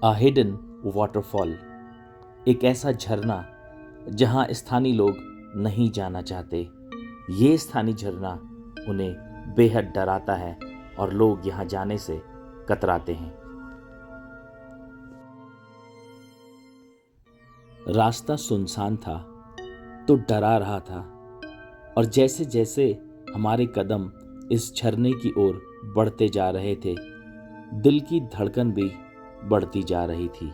A hidden waterfall, एक ऐसा झरना जहां स्थानीय लोग नहीं जाना चाहते। ये स्थानीय झरना उन्हें बेहद डराता है और लोग यहां जाने से कतराते हैं। रास्ता सुनसान था तो डरा रहा था, और जैसे जैसे हमारे कदम इस झरने की ओर बढ़ते जा रहे थे, दिल की धड़कन भी बढ़ती जा रही थी।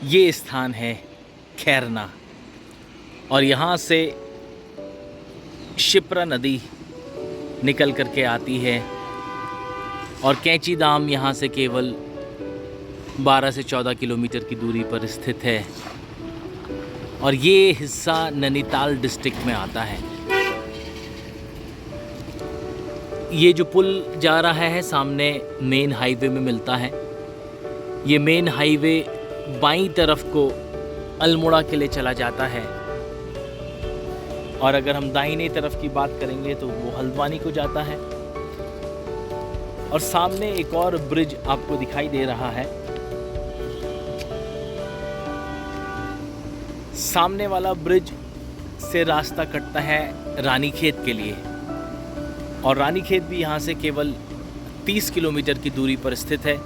ये स्थान है खैरना, और यहाँ से शिप्रा नदी निकल करके आती है, और कैंची धाम यहाँ से केवल 12 से 14 किलोमीटर की दूरी पर स्थित है, और ये हिस्सा नैनीताल डिस्ट्रिक्ट में आता है। ये जो पुल जा रहा है सामने मेन हाईवे में मिलता है। ये मेन हाईवे बाईं तरफ को अल्मोड़ा के लिए चला जाता है, और अगर हम दाहिने तरफ की बात करेंगे तो वो हल्द्वानी को जाता है। और सामने एक और ब्रिज आपको दिखाई दे रहा है। सामने वाला ब्रिज से रास्ता कटता है रानीखेत के लिए, और रानीखेत भी यहाँ से केवल 30 किलोमीटर की दूरी पर स्थित है,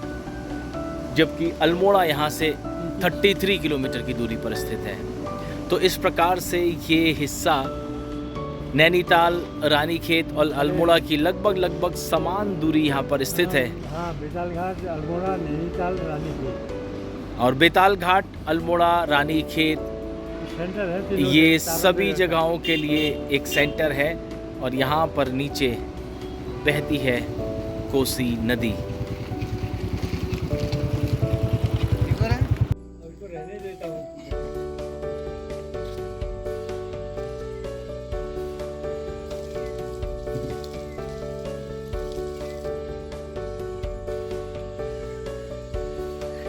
जबकि अल्मोड़ा यहाँ से 33 किलोमीटर की दूरी पर स्थित है। तो इस प्रकार से ये हिस्सा नैनीताल, रानीखेत और अल्मोड़ा की लगभग समान दूरी यहाँ पर स्थित है। बेतालघाट, अल्मोड़ा, नैनीताल, रानीखेत। और बेतालघाट, अल्मोड़ा, रानीखेत सेंटर है। ये सभी जगहों के लिए एक सेंटर है, और यहाँ पर नीचे बहती है कोसी नदी। रहने देता हूँ।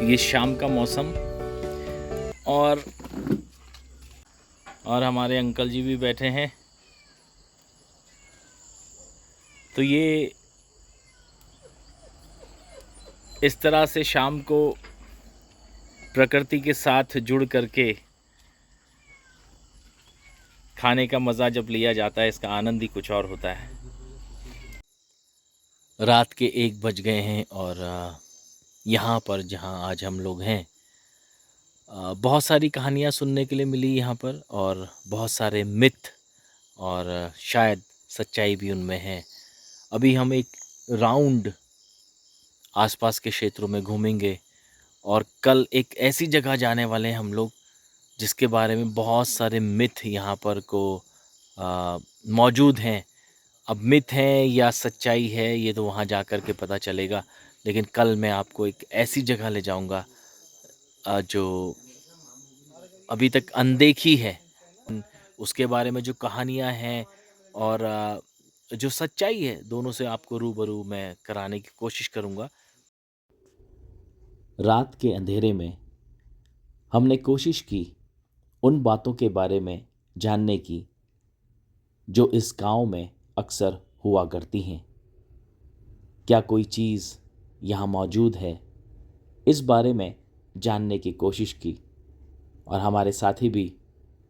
ये शाम का मौसम, और हमारे अंकल जी भी बैठे हैं। तो ये इस तरह से शाम को प्रकृति के साथ जुड़ करके खाने का मज़ा जब लिया जाता है, इसका आनंद ही कुछ और होता है। रात के 1 बज गए हैं, और यहाँ पर जहाँ आज हम लोग हैं, बहुत सारी कहानियाँ सुनने के लिए मिली यहाँ पर, और बहुत सारे मिथ और शायद सच्चाई भी उनमें है। अभी हम एक राउंड आसपास के क्षेत्रों में घूमेंगे, और कल एक ऐसी जगह जाने वाले हैं हम लोग जिसके बारे में बहुत सारे मिथ यहाँ पर को मौजूद हैं। अब मिथ हैं या सच्चाई है, ये तो वहाँ जा कर के पता चलेगा। लेकिन कल मैं आपको एक ऐसी जगह ले जाऊँगा जो अभी तक अनदेखी है। उसके बारे में जो कहानियाँ हैं और जो सच्चाई है, दोनों से आपको रूबरू मैं कराने की कोशिश करूँगा। रात के अंधेरे में हमने कोशिश की उन बातों के बारे में जानने की जो इस गांव में अक्सर हुआ करती हैं। क्या कोई चीज़ यहाँ मौजूद है, इस बारे में जानने की कोशिश की, और हमारे साथी भी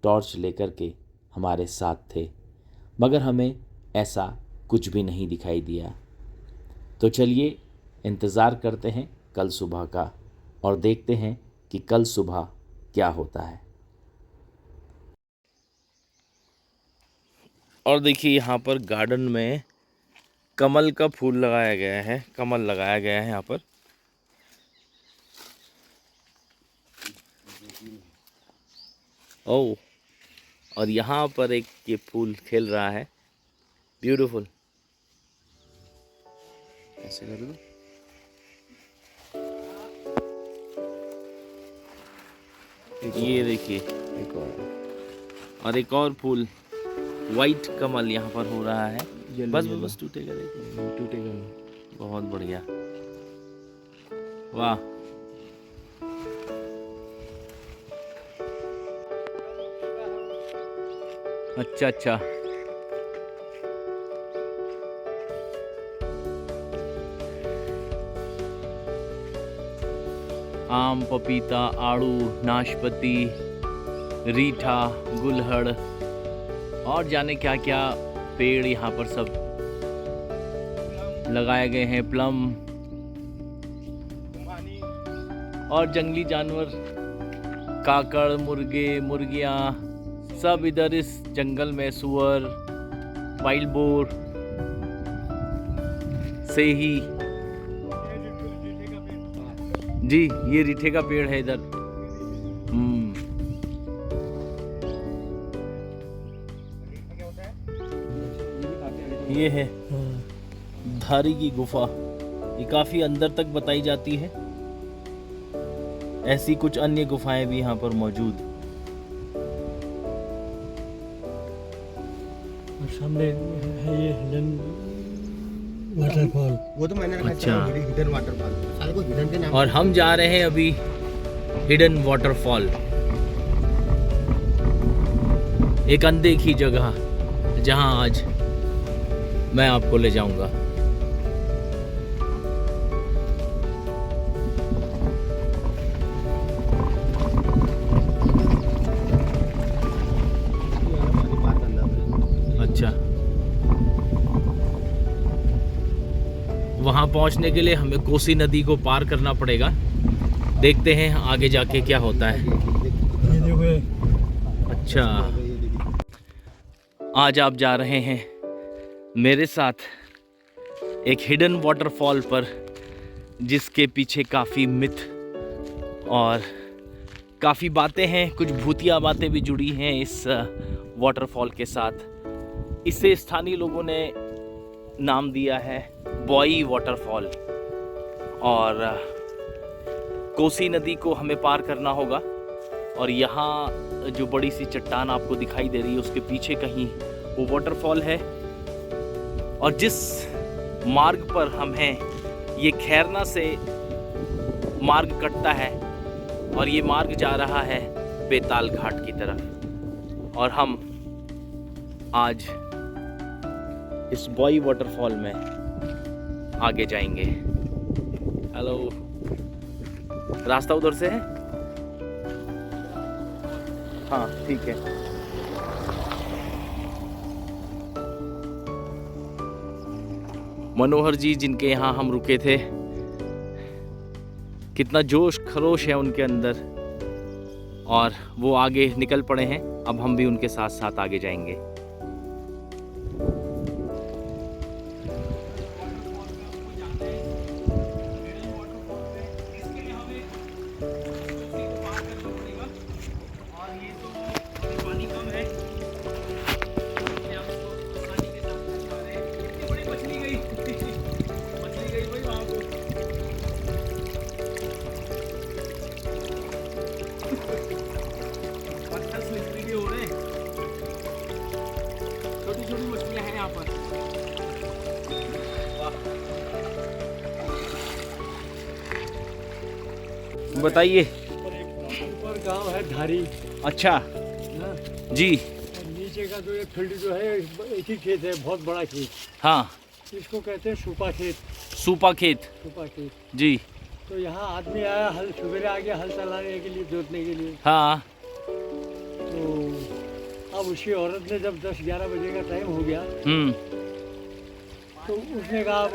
टॉर्च लेकर के हमारे साथ थे, मगर हमें ऐसा कुछ भी नहीं दिखाई दिया। तो चलिए इंतज़ार करते हैं कल सुबह का, और देखते हैं कि कल सुबह क्या होता है। और देखिए यहाँ पर गार्डन में कमल का फूल लगाया गया है, कमल लगाया गया है यहाँ पर। ओह, और यहाँ पर एक ये फूल खेल रहा है, ब्यूटीफुल। ऐसे कर लो। ये देखिए एक और एक और फूल, वाइट कमल यहाँ पर हो रहा है। बस टूटेगा, देखिए टूटेगा। बहुत बढ़िया, वाह। अच्छा, आम, पपीता, आड़ू, नाशपाती, रीठा, गुलहड़ और जाने क्या क्या पेड़ यहाँ पर सब लगाए गए हैं। प्लम और जंगली जानवर, काकड़, मुर्गे, मुर्गियाँ सब इधर इस जंगल में, सुअर, वाइल्ड बोर, सेही। जी, ये रीठे का पेड़ है इधर। ये है धारी की गुफा। ये काफी अंदर तक बताई जाती है। ऐसी कुछ अन्य गुफाएं भी यहाँ पर मौजूद। और सामने है ये हिडन वाटरफॉल। वो तो मैंने अच्छा। हिडन वाटरफॉल, साले को हिडन के नाम। और हम जा रहे हैं अभी हिडन वाटरफॉल, एक अनदेखी जगह जहां आज मैं आपको ले जाऊंगा। अच्छा, वहां पहुंचने के लिए हमें कोसी नदी को पार करना पड़ेगा। देखते हैं आगे जाके क्या होता है। ये देखो, अच्छा, आज आप जा रहे हैं मेरे साथ एक हिडन वाटरफॉल पर, जिसके पीछे काफ़ी मिथ और काफ़ी बातें हैं, कुछ भूतिया बातें भी जुड़ी हैं इस वाटरफॉल के साथ। इसे स्थानीय लोगों ने नाम दिया है बॉई वाटरफॉल। और कोसी नदी को हमें पार करना होगा और यहाँ जो बड़ी सी चट्टान आपको दिखाई दे रही है उसके पीछे कहीं वो वाटरफॉल है। और जिस मार्ग पर हम हैं ये खैरना से मार्ग कटता है और ये मार्ग जा रहा है बेताल घाट की तरफ। और हम आज इस बॉई वाटरफॉल में आगे जाएंगे। हेलो, रास्ता उधर से है? हाँ ठीक है। मनोहर जी जिनके यहाँ हम रुके थे, कितना जोश खरोश है उनके अंदर, और वो आगे निकल पड़े हैं। अब हम भी उनके साथ साथ आगे जाएंगे। छोटी मछलियां हैं यहाँ पर। बताइए। ऊपर गांव है धारी। अच्छा हाँ, जी। और नीचे का जो ये फील्ड जो है एक ही खेत है, बहुत बड़ा खेत। हाँ, इसको कहते हैं सूपा खेत। सूपा खेत। सूपा खेत। जी। तो यहाँ आदमी आया, हल सवेरे आ गया हल चलाने के लिए, जोतने के लिए। हाँ। तो अब उसी औरत ने जब 10-11 बजे का टाइम हो गया तो उसने कहा अब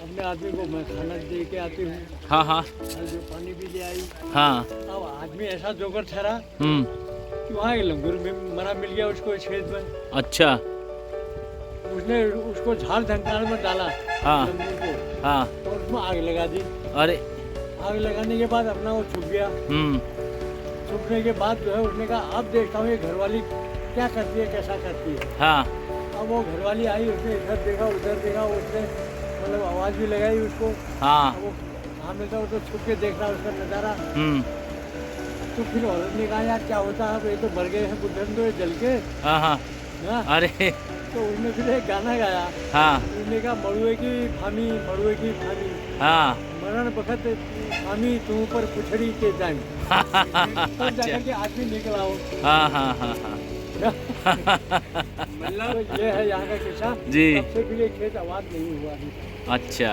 अपने आदमी को मैं खाना दे के आती हूँ। हाँ हाँ जो पानी भी ले आई। हाँ। अब आदमी ऐसा जोकर ठहरा कि वहाँ एक लंगूर में मरा मिल गया उसको इस खेत में। अच्छा। उसने उसको झाड़ झंकार में डाला। हाँ लंगूर को। हाँ। और उसमें आग लगा दी। अरे। आग लगाने के बाद अपना वो छुप गया। छुपने के बाद जो है उसने कहा अब देखता हूँ ये घरवाली क्या करती है, कैसा करती है। हाँ। अब वो घरवाली आई, उसने इधर देखा उधर देखा, उसने मतलब आवाज़ भी लगाई उसको। हाँ। वो सामने था, वो तो छुप के देख रहा उसका नज़ारा। तो फिर औरत ने कहा यार क्या होता है, अब ये तो मर गए हैं बुढ़न तो ये जल के। हाँ हाँ। अरे। तो उसने फिर एक गाना गाया। हाँ। उसने कहा मड़ुए की फामी, मड़ुए की फामी। हाँ। मरण बखत फामी तुम पर पुछड़ी के जान। तब जाकर के आदमी निकला हो। हाँ हाँ हाँ हाँ। मतलब ये है यहाँ का किस्सा जी। तब से भी ये खेत आबाद नहीं हुआ है। अच्छा।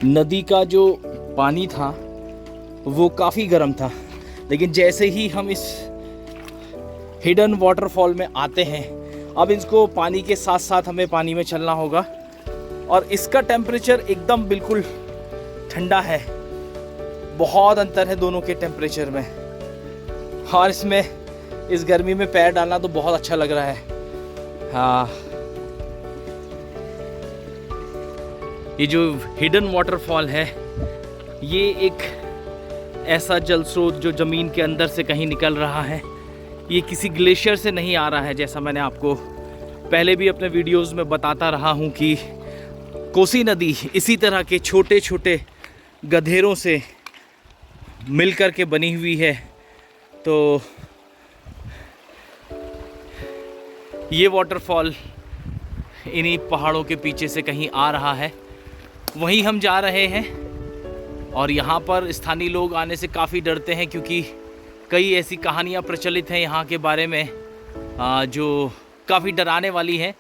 नदी का जो पानी था वो काफ़ी गर्म था, लेकिन जैसे ही हम इस हिडन वाटरफॉल में आते हैं, अब इसको पानी के साथ साथ हमें पानी में चलना होगा और इसका टेम्परेचर एकदम बिल्कुल ठंडा है। बहुत अंतर है दोनों के टेम्परेचर में, और इसमें इस गर्मी में पैर डालना तो बहुत अच्छा लग रहा है। हाँ, ये जो हिडन वाटरफॉल है ये एक ऐसा जल स्रोत जो ज़मीन के अंदर से कहीं निकल रहा है। ये किसी ग्लेशियर से नहीं आ रहा है, जैसा मैंने आपको पहले भी अपने वीडियोस में बताता रहा हूँ कि कोसी नदी इसी तरह के छोटे छोटे गधेरों से मिलकर के बनी हुई है। तो ये वाटरफॉल इन्हीं पहाड़ों के पीछे से कहीं आ रहा है, वहीं हम जा रहे हैं। और यहाँ पर स्थानीय लोग आने से काफ़ी डरते हैं, क्योंकि कई ऐसी कहानियाँ प्रचलित हैं यहाँ के बारे में जो काफ़ी डराने वाली हैं।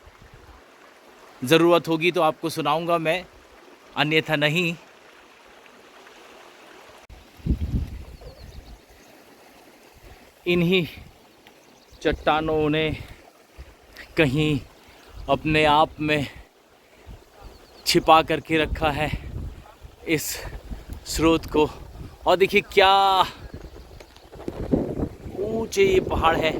ज़रूरत होगी तो आपको सुनाऊंगा मैं, अन्यथा नहीं। इन्हीं चट्टानों ने कहीं अपने आप में छिपा करके रखा है इस स्रोत को। और देखिए क्या ऊंचे ये पहाड़ है,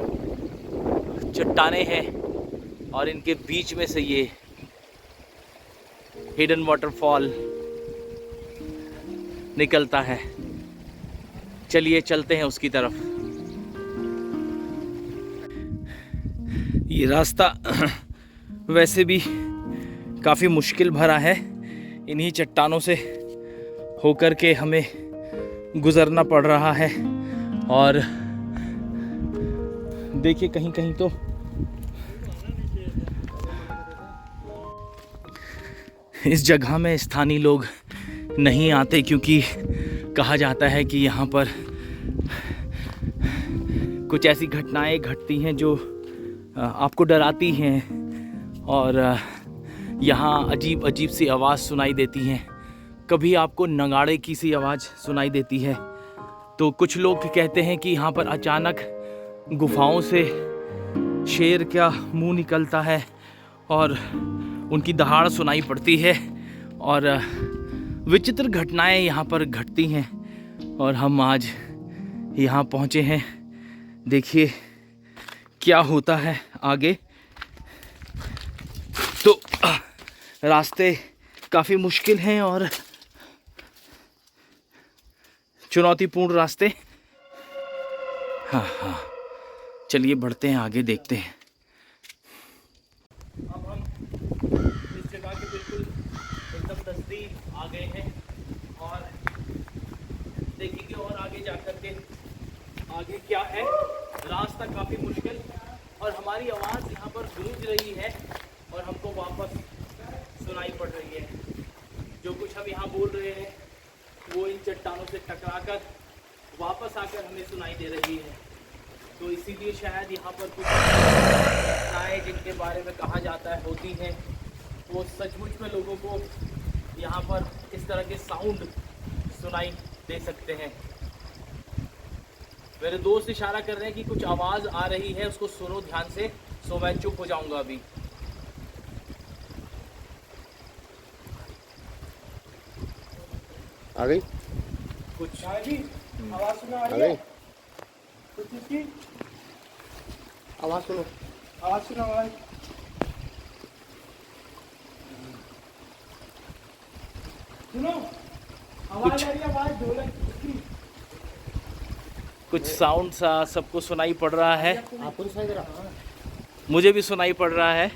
चट्टानें हैं, और इनके बीच में से ये हिडन वाटरफॉल निकलता है। चलिए चलते हैं उसकी तरफ। ये रास्ता वैसे भी काफ़ी मुश्किल भरा है, इन्हीं चट्टानों से होकर के हमें गुज़रना पड़ रहा है। और देखिए कहीं कहीं तो इस जगह में स्थानीय लोग नहीं आते, क्योंकि कहा जाता है कि यहाँ पर कुछ ऐसी घटनाएं घटती हैं जो आपको डराती हैं, और यहाँ अजीब अजीब सी आवाज़ सुनाई देती हैं। कभी आपको नगाड़े की सी आवाज़ सुनाई देती है। तो कुछ लोग कहते हैं कि यहाँ पर अचानक गुफाओं से शेर का मुंह निकलता है और उनकी दहाड़ सुनाई पड़ती है, और विचित्र घटनाएं यहाँ पर घटती हैं। और हम आज यहाँ पहुँचे हैं, देखिए क्या होता है आगे। तो रास्ते काफ़ी मुश्किल हैं और चुनौतीपूर्ण रास्ते। हाँ, चलिए बढ़ते हैं आगे, देखते हैं। अब हम इस जगह के बिल्कुल एकदम नज़दीक आ गए हैं, और देखेंगे और आगे जाकर के आगे क्या है। रास्ता काफ़ी मुश्किल, और हमारी आवाज़ यहाँ पर गूंज रही है और हमको वापस सुनाई पड़ रही है। जो कुछ हम यहाँ बोल रहे हैं वो इन चट्टानों से टकराकर वापस आकर हमें सुनाई दे रही है। तो इसीलिए शायद यहाँ पर कुछ घटनाएँ जिनके बारे में कहा जाता है होती हैं, वो सचमुच में लोगों को यहाँ पर इस तरह के साउंड सुनाई दे सकते हैं। मेरे दोस्त इशारा कर रहे हैं कि कुछ आवाज़ आ रही है, उसको सुनो ध्यान से। सो मैं चुप हो जाऊंगा अभी। आ गई कुछ आवाज़ सुना आ रही है? कुछ इसकी आवाज़ सुनो। आवाज़ सुना आवाज़ सुनो, आवाज़ आ रही है, आवाज़ ढोलक की। कुछ साउंड सा सबको सुनाई पड़ रहा है, आपको सुनाई दे रहा? मुझे भी सुनाई पड़ रहा है।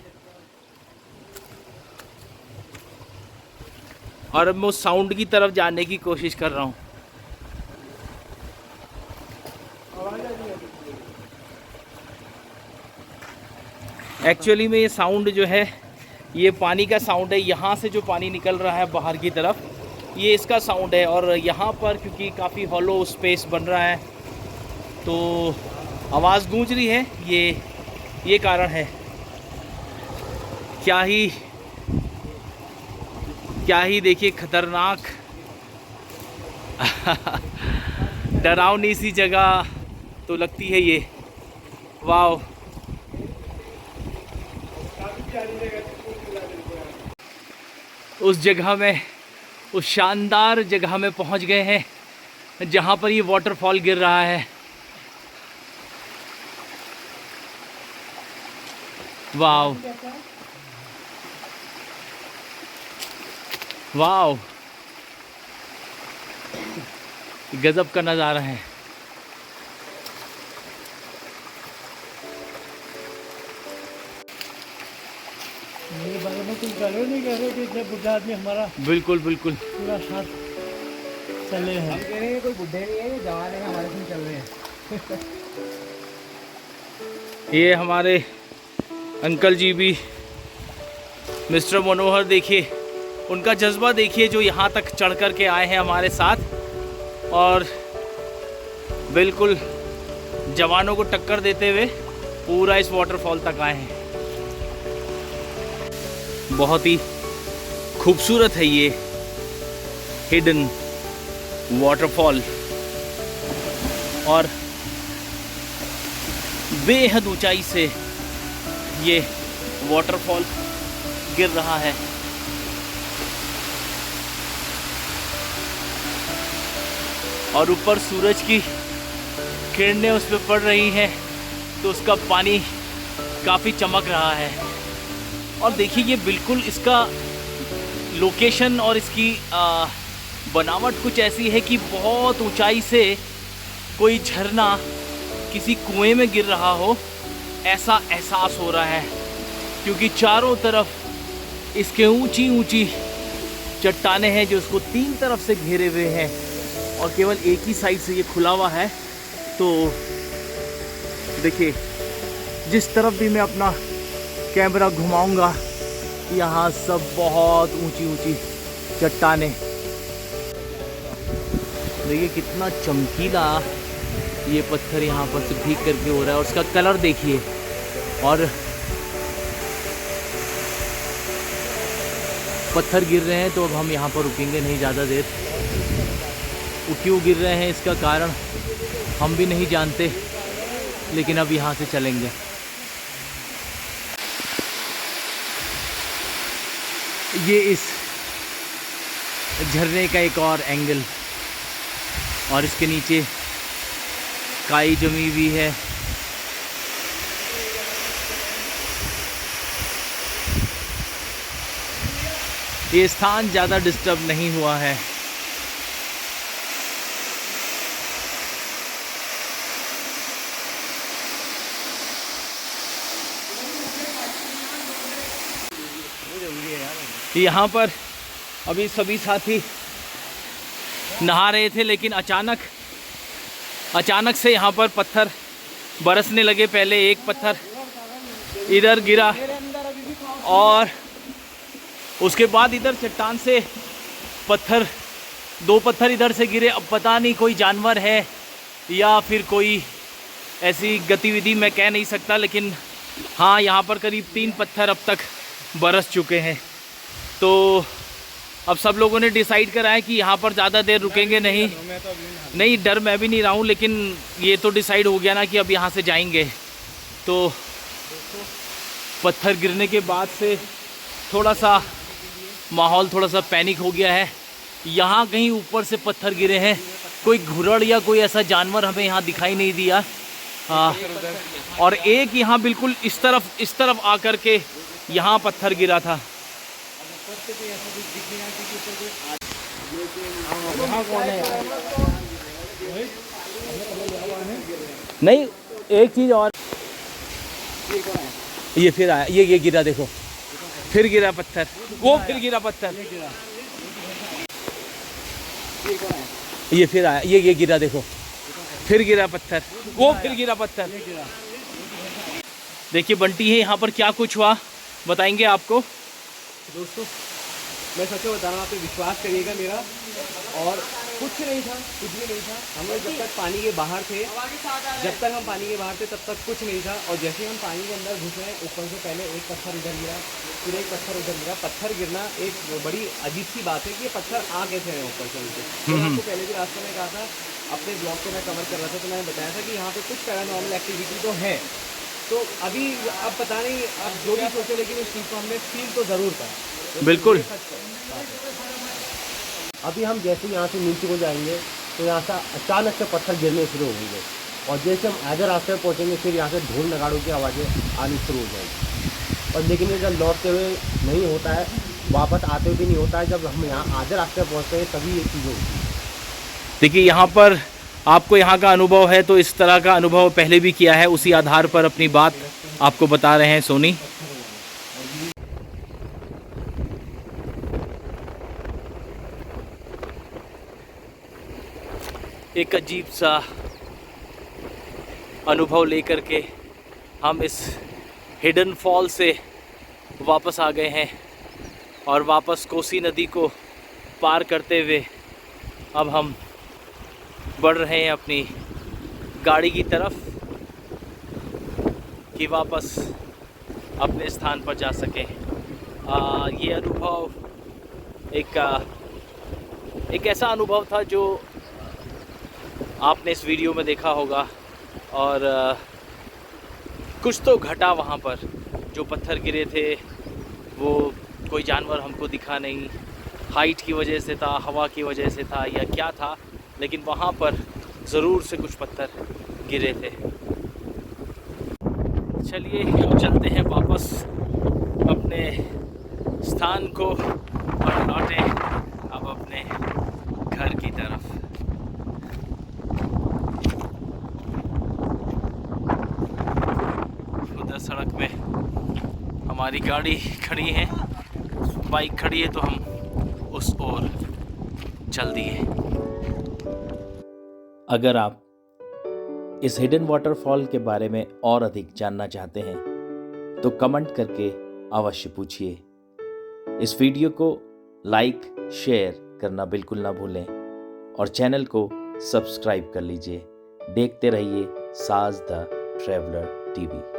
और अब मैं उस साउंड की तरफ जाने की कोशिश कर रहा हूँ। एक्चुअली में ये साउंड जो है ये पानी का साउंड है। यहाँ से जो पानी निकल रहा है बाहर की तरफ, ये इसका साउंड है। और यहाँ पर क्योंकि काफ़ी हॉलो स्पेस बन रहा है तो आवाज़ गूंज रही है, ये कारण है। क्या ही क्या ही देखिए खतरनाक डरावनी सी जगह तो लगती है ये। वाह, उस जगह में, उस शानदार जगह में पहुंच गए हैं जहां पर ये वाटरफॉल गिर रहा है। वाह वाह, गजब का नज़ारा है। मेरे बारे में कुछ कह रहे कि इतने बुढ़ा आदमी हमारा बिल्कुल बिल्कुल पूरा साथ चले हैं। हम कह रहे हैं कोई बुढ़े नहीं है, ये जवान है, हमारे साथ चल रहे हैं। ये हमारे अंकल जी भी, मिस्टर मनोहर, देखिए उनका जज्बा देखिए, जो यहाँ तक चढ़ कर के आए हैं हमारे साथ और बिल्कुल जवानों को टक्कर देते हुए पूरा इस वाटरफॉल तक आए हैं। बहुत ही खूबसूरत है ये हिडन वाटरफॉल और बेहद ऊंचाई से ये वाटरफॉल गिर रहा है। और ऊपर सूरज की किरणें उस पर पड़ रही हैं तो उसका पानी काफ़ी चमक रहा है। और देखिए ये बिल्कुल इसका लोकेशन और इसकी बनावट कुछ ऐसी है कि बहुत ऊंचाई से कोई झरना किसी कुएं में गिर रहा हो ऐसा एहसास हो रहा है, क्योंकि चारों तरफ इसके ऊंची ऊंची चट्टानें हैं जो उसको तीन तरफ से घेरे हुए हैं और केवल एक ही साइड से ये खुला हुआ है। तो देखिए जिस तरफ भी मैं अपना कैमरा घुमाऊंगा यहाँ सब बहुत ऊंची ऊंची चट्टानें। देखिए कितना चमकीला ये पत्थर यहाँ पर से भीग करके हो रहा है और उसका कलर देखिए। और पत्थर गिर रहे हैं तो अब हम यहाँ पर रुकेंगे नहीं ज़्यादा देर। वो क्यों गिर रहे हैं इसका कारण हम भी नहीं जानते, लेकिन अब यहाँ से चलेंगे। ये इस झरने का एक और एंगल और इसके नीचे काई जमी हुई है। ये स्थान ज़्यादा डिस्टर्ब नहीं हुआ है। यहाँ पर अभी सभी साथी नहा रहे थे, लेकिन अचानक से यहाँ पर पत्थर बरसने लगे। पहले एक पत्थर इधर गिरा और उसके बाद इधर चट्टान से दो पत्थर इधर से गिरे। अब पता नहीं कोई जानवर है या फिर कोई ऐसी गतिविधि, मैं कह नहीं सकता, लेकिन हाँ यहाँ पर करीब 3 पत्थर अब तक बरस चुके हैं। तो अब सब लोगों ने डिसाइड करा है कि यहाँ पर ज़्यादा देर रुकेंगे नहीं, डर मैं भी नहीं रहा हूँ, लेकिन ये तो डिसाइड हो गया ना कि अब यहाँ से जाएंगे। तो पत्थर गिरने के बाद से थोड़ा सा माहौल थोड़ा सा पैनिक हो गया है। यहाँ कहीं ऊपर से पत्थर गिरे हैं, कोई घुरड़ या कोई ऐसा जानवर हमें यहाँ दिखाई नहीं दिया। और एक यहाँ बिल्कुल इस तरफ आकर के यहाँ पत्थर गिरा था। नहीं, एक चीज और, ये फिर आया, ये गिरा, देखो फिर गिरा पत्थर, वो फिर गिरा पत्थर, ये फिर आया, ये गिरा, देखो फिर गिरा पत्थर, वो फिर गिरा पत्थर। देखिए बंटी है, यहाँ पर क्या कुछ हुआ बताएंगे आपको। दोस्तों मैं सच में बता रहा हूँ, आप पे विश्वास करिएगा मेरा, और कुछ नहीं था, कुछ भी नहीं था। हम लोग जब तक पानी के बाहर थे, तब तक कुछ नहीं था। और जैसे ही हम पानी के अंदर घुसे, ऊपर से पहले एक पत्थर इधर गिरा, फिर एक पत्थर उधर गिरा। पत्थर गिरना एक बड़ी अजीब सी बात है कि ये पत्थर आ कैसे रहे ऊपर से नीचे। मैंने आपको पहले भी रास्ते में कहा था, अपने ब्लॉग को मैं कवर कर रहा था, तो मैंने बताया था कि यहाँ पे कुछ पैरानॉर्मल एक्टिविटी तो है। तो अभी अब पता नहीं आप जो भी सोचे, लेकिन इस चीज़ को हमने फील तो ज़रूर करा। बिल्कुल। अभी हम जैसे यहाँ से नीचे को जाएंगे तो यहाँ से अचानक से पत्थर गिरने शुरू होंगे, और जैसे हम आधे रास्ते में पहुँचेंगे फिर यहाँ से ढोल नगाड़ों की आवाज़ें आनी शुरू हो जाएगी। और लेकिन ये जब लौटते हुए नहीं होता है, वापस आते हुए भी नहीं होता है, जब हम यहाँ आधे रास्ते में पहुँचते हैं तभी ये चीज़ होती है। देखिए, यहाँ पर आपको यहाँ का अनुभव है, तो इस तरह का अनुभव पहले भी किया है, उसी आधार पर अपनी बात आपको बता रहे हैं सोनी। एक अजीब सा अनुभव लेकर के हम इस हिडन फॉल से वापस आ गए हैं, और वापस कोसी नदी को पार करते हुए अब हम बढ़ रहे हैं अपनी गाड़ी की तरफ, कि वापस अपने स्थान पर जा सकें। ये अनुभव एक ऐसा अनुभव था जो आपने इस वीडियो में देखा होगा, और कुछ तो घटा वहाँ पर। जो पत्थर गिरे थे वो कोई जानवर हमको दिखा नहीं, हाइट की वजह से था, हवा की वजह से था, या क्या था, लेकिन वहाँ पर ज़रूर से कुछ पत्थर गिरे थे। चलिए अब चलते हैं वापस अपने स्थान को और लौटे अब अपने घर की तरफ। उधर सड़क में हमारी गाड़ी खड़ी है, बाइक खड़ी है, तो हम उस ओर चल दिए। अगर आप इस हिडन वाटरफॉल के बारे में और अधिक जानना चाहते हैं तो कमेंट करके अवश्य पूछिए। इस वीडियो को लाइक शेयर करना बिल्कुल ना भूलें, और चैनल को सब्सक्राइब कर लीजिए। देखते रहिए साज द ट्रैवलर टीवी।